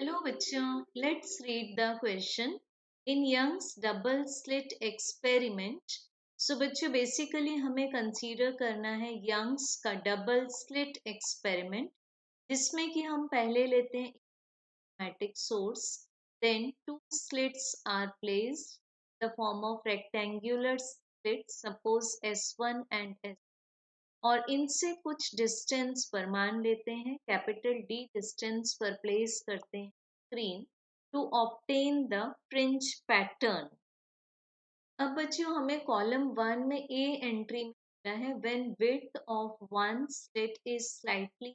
Hello bachcho, let's read the question. In Young's double slit experiment, so बच्चों basically हमें consider करना है Young's का डबल स्लिट एक्सपेरिमेंट जिसमें कि हम पहले लेते हैं मैट्रिक source, then two slits are placed in the form of rectangular slits, suppose S1 and S और इनसे कुछ डिस्टेंस पर मान लेते हैं कैपिटल डी डिस्टेंस पर प्लेस करते हैं screen to obtain the fringe pattern. अब बच्चों हमें कॉलम 1 में ए एंट्री मिला है when width of one slit is slightly,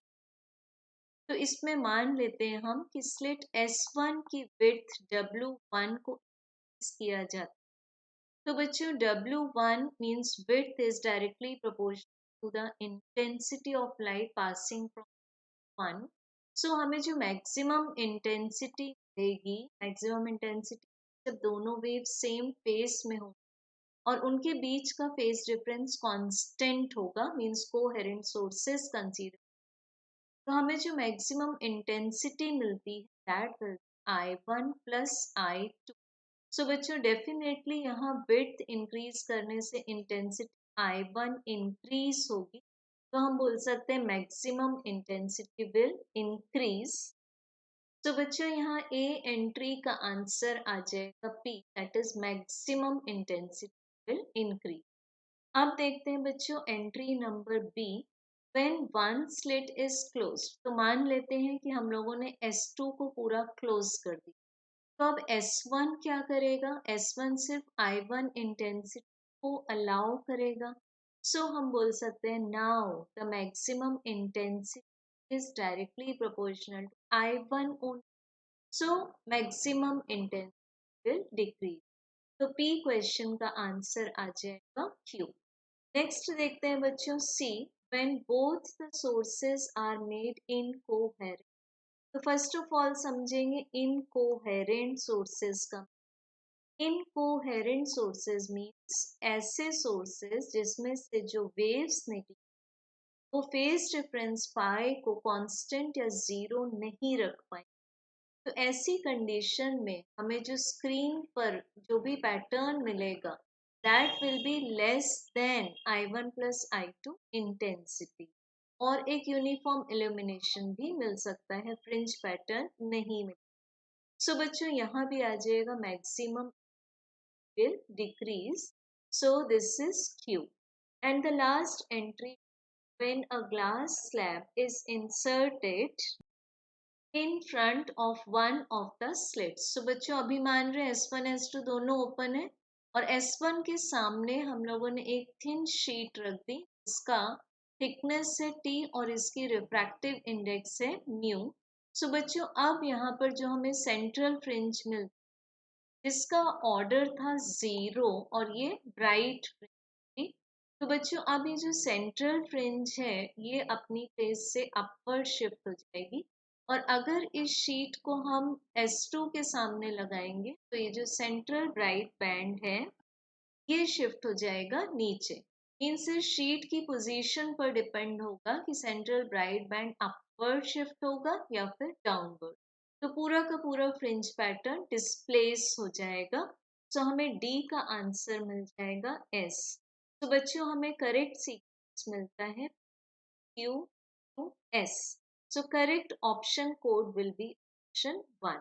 तो इसमें मान लेते हैं हम कि स्लिट S1 की विड्थ W1 को increase किया जाता है। तो बच्चों W1 means width is directly proportional to the intensity of light passing from one. So हमें जो मैक्सिमम इंटेंसिटी देगी, मैक्सिमम इंटेंसिटी जब दोनों वेव सेम फेस में हो और उनके बीच का फेस डिफरेंस कांस्टेंट होगा, मींस कोहेरेंट सोर्सेस कंसीडर, तो हमें जो मैक्सिमम इंटेंसिटी मिलती है that will I1 plus I2। सो बच्चों डेफिनेटली यहाँ विड्थ इंक्रीज करने से इंटेंसिटी I1 इंक्रीज होगी, तो हम बोल सकते हैं मैक्सिमम इंटेंसिटी विल इंक्रीज। तो बच्चों यहाँ ए एंट्री का आंसर आ जाएगा P, that is maximum intensity will increase. अब देखते हैं बच्चों entry number B, when one slit is close, तो मान लेते हैं कि हम लोगों ने S2 को पूरा क्लोज कर दिया, तो अब S1 क्या करेगा, S1 सिर्फ I1 इंटेंसिटी को अलाउ करेगा, सो हम बोल सकते हैं now the maximum intensity is directly proportional to I1 only, so maximum intensity will decrease. तो P क्वेश्चन का आंसर आ जाएगा Q। नेक्स्ट देखते हैं बच्चों C, when both the sources are made incoherent, तो फर्स्ट ऑफ ऑल समझेंगे incoherent sources का। इनकोहेरेंट सोर्सेज मीन्स ऐसे सोर्सेज जिसमें से जो वेव्स निकली वो फेज डिफरेंस पाई को कांस्टेंट या जीरो नहीं रख पाए, तो ऐसी कंडीशन में हमें जो स्क्रीन पर जो भी पैटर्न मिलेगा that will be less than I1 plus I2 intensity, और एक यूनिफॉर्म इल्यूमिनेशन भी मिल सकता है, फ्रिंज पैटर्न नहीं मिल। सो बच्चों यहाँ भी आ जाएगा maximum will decrease, so this is Q। And the last entry, when a glass slab is inserted in front of one of the slits, so बच्चों अभी मान रहे हैं S1 S2 दोनों ओपन है और S1 के सामने हम लोगों ने एक थिन शीट रख दी, इसका थिकनेस है T और इसकी रिफ्रैक्टिव इंडेक्स है म्यू। सो बच्चों अब यहाँ पर जो हमें सेंट्रल फ्रिंज मिलती जिसका ऑर्डर था 0 और ये ब्राइट फ्रिंज थी, तो बच्चों अब ये जो सेंट्रल फ्रिंज है ये अपनी प्लेस से अपवर्ड शिफ्ट हो जाएगी, और अगर इस शीट को हम S2 के सामने लगाएंगे तो ये जो सेंट्रल ब्राइट बैंड है ये शिफ्ट हो जाएगा नीचे। इनसे शीट की पोजीशन पर डिपेंड होगा कि central bright band upward shift होगा या फिर डाउनवर्ड, तो पूरा का पूरा फ्रिंज पैटर्न डिस्प्लेस हो जाएगा। सो हमें डी का आंसर मिल जाएगा एस। तो बच्चों हमें करेक्ट सीक्वेंस मिलता है Q to S। So correct option code will be option 1।